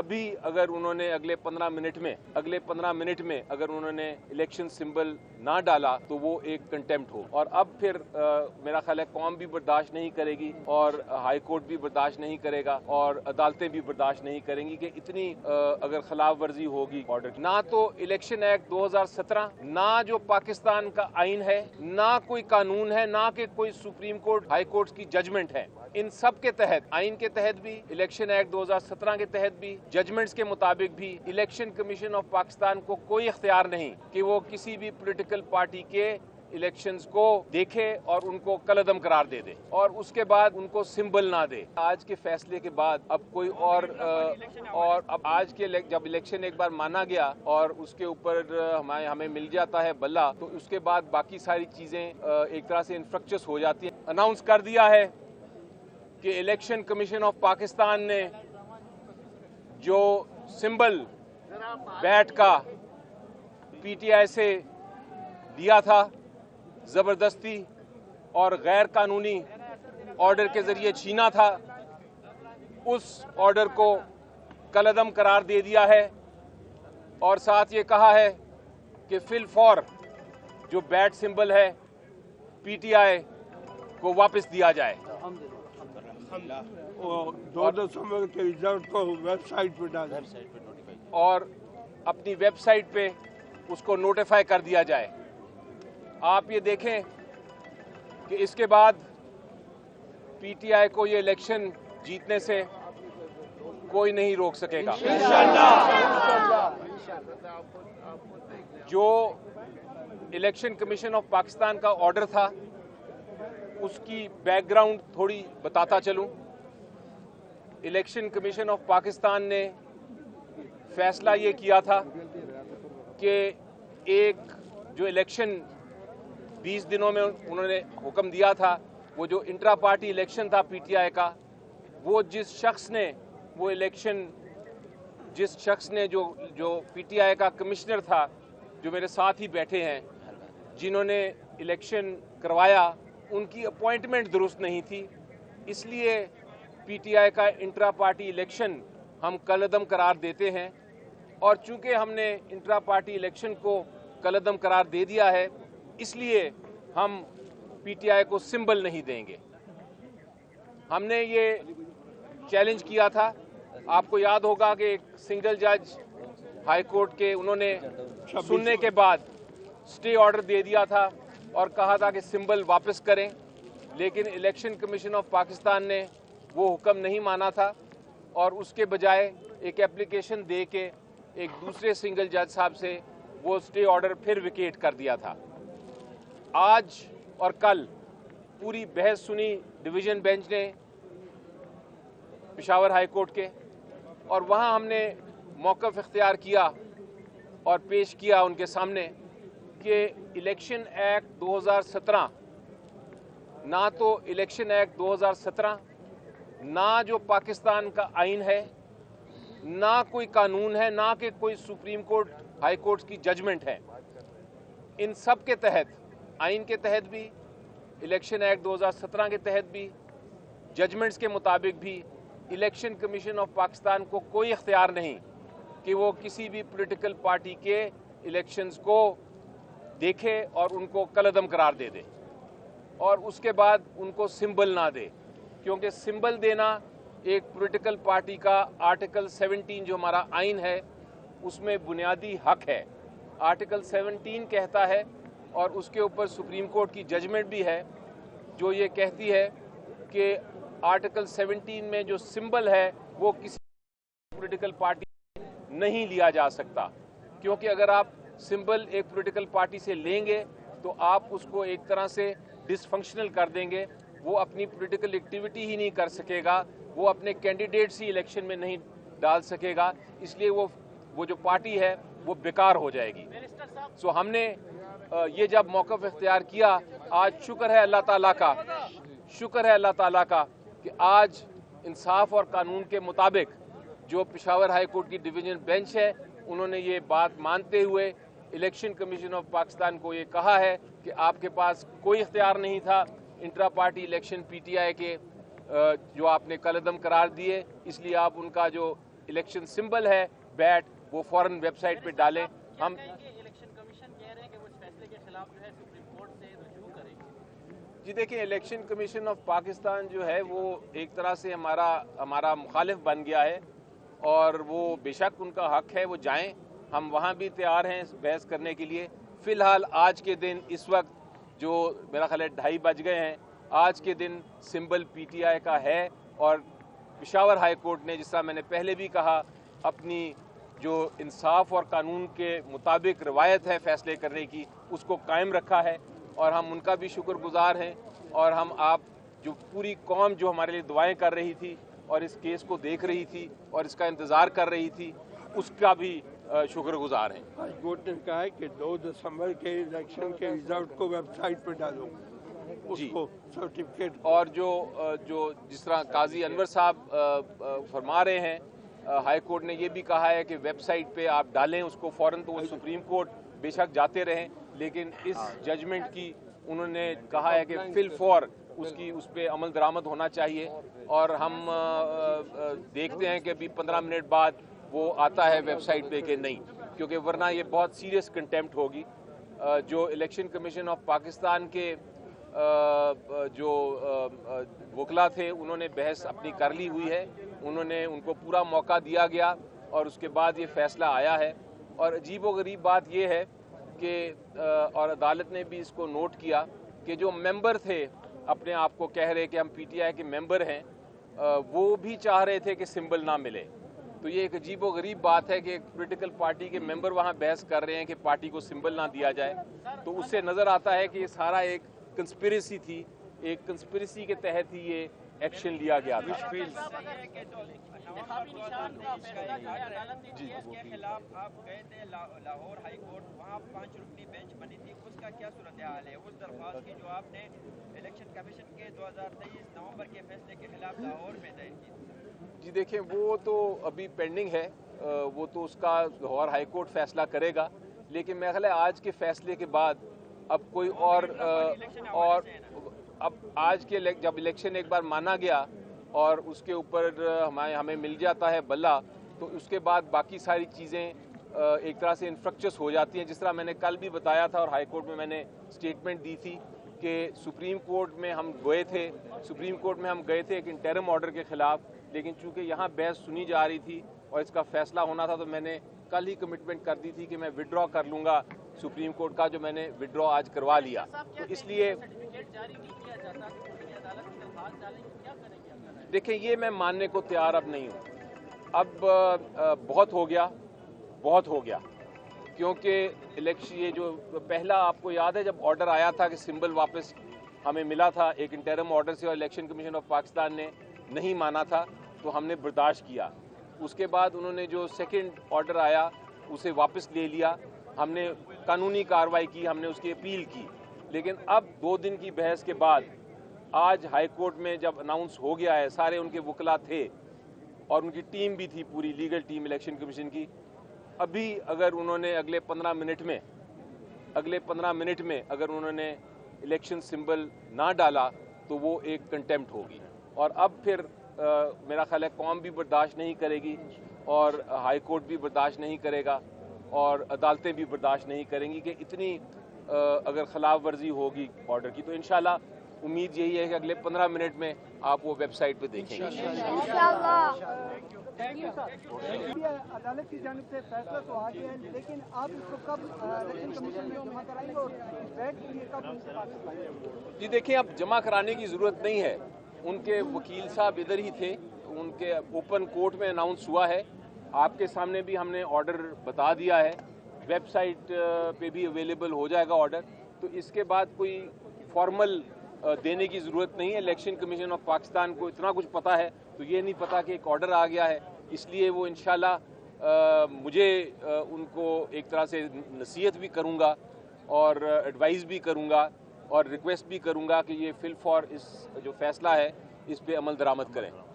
अभी अगर उन्होंने अगले 15 मिनट में अगर उन्होंने इलेक्शन सिंबल ना डाला तो वो एक कंटेम्प्ट हो। और अब फिर मेरा ख्याल है कौम भी बर्दाश्त नहीं करेगी और हाई कोर्ट भी बर्दाश्त नहीं करेगा और अदालतें भी बर्दाश्त नहीं करेंगी कि इतनी अगर खिलाफ वर्जी होगी ऑर्डर। ना तो इलेक्शन एक्ट 2017, ना जो पाकिस्तान का आइन है, ना कोई कानून है, ना कि कोई सुप्रीम कोर्ट हाई कोर्ट की जजमेंट है। इन सब के तहत, आइन के तहत भी, इलेक्शन एक्ट 2017 के तहत भी, जजमेंट्स के मुताबिक भी, इलेक्शन कमीशन ऑफ पाकिस्तान को कोई इख्तियार नहीं कि वो किसी भी पॉलिटिकल पार्टी के इलेक्शंस को देखे और उनको कलअदम करार दे दे और उसके बाद उनको सिंबल ना दे। आज के फैसले के बाद अब कोई और अब आज के जब इलेक्शन एक बार माना गया और उसके ऊपर हमें मिल जाता है बल्ला, तो उसके बाद बाकी सारी चीजें एक तरह से इंफ्रक्चर्स हो जाती हैं। अनाउंस कर दिया है कि इलेक्शन कमीशन ऑफ पाकिस्तान ने जो सिंबल बैट का पीटीआई से लिया था जबरदस्ती और गैर कानूनी ऑर्डर के जरिए छीना था, उस ऑर्डर को कलअदम करार दे दिया है और साथ ये कहा है कि फिल फॉर जो बैट सिंबल है पीटीआई को वापस दिया जाए और 2 समय के रिजल्ट को वेबसाइट पे डालें और अपनी वेबसाइट पे उसको नोटिफाई कर दिया जाए। आप ये देखें कि इसके बाद पीटीआई को ये इलेक्शन जीतने से कोई नहीं रोक सकेगा। जो इलेक्शन कमीशन ऑफ पाकिस्तान का ऑर्डर था उसकी बैकग्राउंड थोड़ी बताता चलूं। इलेक्शन कमीशन ऑफ पाकिस्तान ने फैसला ये किया था कि एक जो इलेक्शन 20 दिनों में उन्होंने हुक्म दिया था, वो जो इंट्रा पार्टी इलेक्शन था पीटीआई का, वो जिस शख्स ने जो पीटीआई का कमिश्नर था, जो मेरे साथ ही बैठे हैं, जिन्होंने इलेक्शन करवाया, उनकी अपॉइंटमेंट दुरुस्त नहीं थी, इसलिए पीटीआई का इंट्रा पार्टी इलेक्शन हम कलअदम करार देते हैं। और चूंकि हमने इंट्रा पार्टी इलेक्शन को कलअदम करार दे दिया है, इसलिए हम पीटीआई को सिंबल नहीं देंगे। हमने ये चैलेंज किया था। आपको याद होगा कि एक सिंगल जज हाई कोर्ट के, उन्होंने सुनने के बाद स्टे ऑर्डर दे दिया था और कहा था कि सिंबल वापस करें, लेकिन इलेक्शन कमीशन ऑफ पाकिस्तान ने वो हुक्म नहीं माना था और उसके बजाय एक एप्लीकेशन दे के एक दूसरे सिंगल जज साहब से वो स्टे ऑर्डर फिर विकेट कर दिया था। आज और कल पूरी बहस सुनी डिवीजन बेंच ने पेशावर हाई कोर्ट के, और वहां हमने मौक़िफ़ इख्तियार किया और पेश किया उनके सामने कि इलेक्शन एक्ट 2017, ना तो इलेक्शन एक्ट 2017, ना जो पाकिस्तान का आइन है, ना कोई कानून है, ना कि कोई सुप्रीम कोर्ट हाई कोर्ट की जजमेंट है। इन सब के तहत, आइन के तहत भी, इलेक्शन एक्ट 2017 के तहत भी, जजमेंट्स के मुताबिक भी, इलेक्शन कमीशन ऑफ पाकिस्तान को कोई इख्तियार नहीं कि वो किसी भी पॉलिटिकल पार्टी के इलेक्शंस को देखे और उनको कलअदम करार दे दे और उसके बाद उनको सिंबल ना दे, क्योंकि सिंबल देना एक पॉलिटिकल पार्टी का आर्टिकल 17 जो हमारा आइन है उसमें बुनियादी हक है। आर्टिकल 17 कहता है और उसके ऊपर सुप्रीम कोर्ट की जजमेंट भी है जो ये कहती है कि आर्टिकल 17 में जो सिंबल है वो किसी पॉलिटिकल पार्टी नहीं लिया जा सकता, क्योंकि अगर आप सिंबल एक पॉलिटिकल पार्टी से लेंगे तो आप उसको एक तरह से डिसफंक्शनल कर देंगे, वो अपनी पॉलिटिकल एक्टिविटी ही नहीं कर सकेगा, वो अपने कैंडिडेट्स ही इलेक्शन में नहीं डाल सकेगा, इसलिए वो जो पार्टी है वो बेकार हो जाएगी। सो हमने ये जब मौक़िफ़ इख्तियार किया, आज शुक्र है अल्लाह ताला का कि आज इंसाफ और कानून के मुताबिक जो पेशावर हाई कोर्ट की डिवीजन बेंच है, उन्होंने ये बात मानते हुए इलेक्शन कमीशन ऑफ पाकिस्तान को ये कहा है कि आपके पास कोई इख्तियार नहीं था इंट्रा पार्टी इलेक्शन पीटीआई के जो आपने कलअदम करार दिए, इसलिए आप उनका जो इलेक्शन सिंबल है बैट, वो फौरन वेबसाइट पे डालें। हम इलेक्शन कमीशन कह रहे हैं कि वो इस फैसले के खिलाफ जो है सुप्रीम कोर्ट से रुजू करेंगे। जी देखिए, इलेक्शन कमीशन ऑफ पाकिस्तान जो है वो एक तरह से हमारा मुखालिफ बन गया है, और वो बेशक उनका हक है, वो जाएं, हम वहाँ भी तैयार हैं बहस करने के लिए। फ़िलहाल आज के दिन इस वक्त जो मेरा ख्याल है 2:30 बज गए हैं, आज के दिन सिंबल PTI का है, और पेशावर हाई कोर्ट ने, जिस तरह मैंने पहले भी कहा, अपनी जो इंसाफ और कानून के मुताबिक रवायत है फैसले करने की, उसको कायम रखा है, और हम उनका भी शुक्रगुजार हैं। और हम आप जो पूरी कौम जो हमारे लिए दुआएं कर रही थी और इस केस को देख रही थी और इसका इंतज़ार कर रही थी, उसका भी शुक्रगुजार हैं। हाई कोर्ट ने कहा है कि 2 दिसंबर के इलेक्शन के रिजल्ट को वेबसाइट पर डालो, उसको सर्टिफिकेट। और जो जिस तरह काजी अनवर साहब फरमा रहे हैं, हाई कोर्ट ने ये भी कहा है कि वेबसाइट पे आप डालें उसको फ़ौरन, तो वो सुप्रीम कोर्ट बेशक जाते रहें, लेकिन इस जजमेंट की उन्होंने कहा है कि फिल फॉर उस पर अमल दरामद होना चाहिए। और हम देखते हैं कि अभी 15 मिनट बाद वो आता है वेबसाइट पे कि नहीं, क्योंकि वरना ये बहुत सीरियस कंटेम्प्ट होगी। जो इलेक्शन कमीशन ऑफ पाकिस्तान के जो वकला थे, उन्होंने बहस अपनी कर ली हुई है, उनको पूरा मौका दिया गया, और उसके बाद ये फैसला आया है। और अजीबोगरीब बात ये है कि और अदालत ने भी इसको नोट किया कि जो मेंबर थे, अपने आप को कह रहे कि हम PTI के मेंबर हैं, वो भी चाह रहे थे कि सिंबल ना मिले। तो ये एक अजीबोगरीब बात है कि एक पॉलिटिकल पार्टी के मेंबर वहाँ बहस कर रहे हैं कि पार्टी को सिंबल ना दिया जाए। तो उससे नज़र आता है कि ये सारा एक कंस्पिरेसी थी, एक कंस्पिरेसी के तहत ही ये एक्शन लिया गया था। के खिलाफ आप गए थे लाहौर हाई कोर्ट, वहाँ 5 रुकनी बेंच बनी थी, उसका क्या सूरत हाल है? उस दरख्वास्त की जो आपने इलेक्शन कमीशन के 2023 नवंबर के फैसले के खिलाफ लाहौर में दायर की। जी देखें, वो तो अभी पेंडिंग है, वो तो उसका लाहौर हाई कोर्ट फैसला करेगा। लेकिन मेरा ख्याल है आज के फैसले के बाद अब कोई और अब आज के जब इलेक्शन एक बार माना गया और उसके ऊपर हमें मिल जाता है बल्ला, तो उसके बाद बाकी सारी चीज़ें एक तरह से इंफ्रक्चर्स हो जाती हैं। जिस तरह मैंने कल भी बताया था और हाई कोर्ट में मैंने स्टेटमेंट दी थी कि सुप्रीम कोर्ट में हम गए थे एक इंटरिम ऑर्डर के ख़िलाफ़, लेकिन चूंकि यहाँ बहस सुनी जा रही थी और इसका फैसला होना था, तो मैंने कल ही कमिटमेंट कर दी थी कि मैं विड्रॉ कर लूँगा सुप्रीम कोर्ट का, जो मैंने विड्रॉ आज करवा लिया। तो इसलिए देखें, ये मैं मानने को तैयार अब नहीं हूँ। अब बहुत हो गया, क्योंकि इलेक्शन ये जो पहला, आपको याद है जब ऑर्डर आया था कि सिंबल वापस हमें मिला था एक इंटरिम ऑर्डर से, और इलेक्शन कमीशन ऑफ पाकिस्तान ने नहीं माना था, तो हमने बर्दाश्त किया। उसके बाद उन्होंने जो सेकंड ऑर्डर आया उसे वापस ले लिया, हमने कानूनी कार्रवाई की, हमने उसकी अपील की। लेकिन अब 2 दिन की बहस के बाद आज हाई कोर्ट में जब अनाउंस हो गया है, सारे उनके वकला थे और उनकी टीम भी थी, पूरी लीगल टीम इलेक्शन कमीशन की, अभी अगर उन्होंने अगले 15 मिनट में अगर उन्होंने इलेक्शन सिंबल ना डाला तो वो एक कंटेम्प्ट होगी। और अब फिर मेरा ख्याल है कौम भी बर्दाश्त नहीं करेगी, और हाई कोर्ट भी बर्दाश्त नहीं करेगा, और अदालतें भी बर्दाश्त नहीं करेंगी कि इतनी अगर खिलाफ वर्जी होगी ऑर्डर की। तो इंशाल्लाह उम्मीद यही है कि अगले 15 मिनट में आप वो वेबसाइट पे देखेंगे। अदालत की जानिब से फैसला तो आ गया है, लेकिन आप इसको कब इलेक्शन कमीशन में जमा कराएंगे और बैठ के लिए कब उनसे बात कराएंगे? जी देखिए, अब जमा कराने की ज़रूरत नहीं है, उनके वकील साहब इधर ही थे, उनके ओपन कोर्ट में अनाउंस हुआ है, आपके सामने भी हमने ऑर्डर बता दिया है, वेबसाइट पे भी अवेलेबल हो जाएगा ऑर्डर। तो इसके बाद कोई फॉर्मल देने की ज़रूरत नहीं है। इलेक्शन कमीशन ऑफ पाकिस्तान को इतना कुछ पता है, तो ये नहीं पता कि एक ऑर्डर आ गया है, इसलिए वो इंशाल्लाह मुझे उनको एक तरह से नसीहत भी करूँगा और एडवाइस भी करूँगा और रिक्वेस्ट भी करूँगा कि ये फिल फॉर इस जो फैसला है इस पे अमल दरामद करें।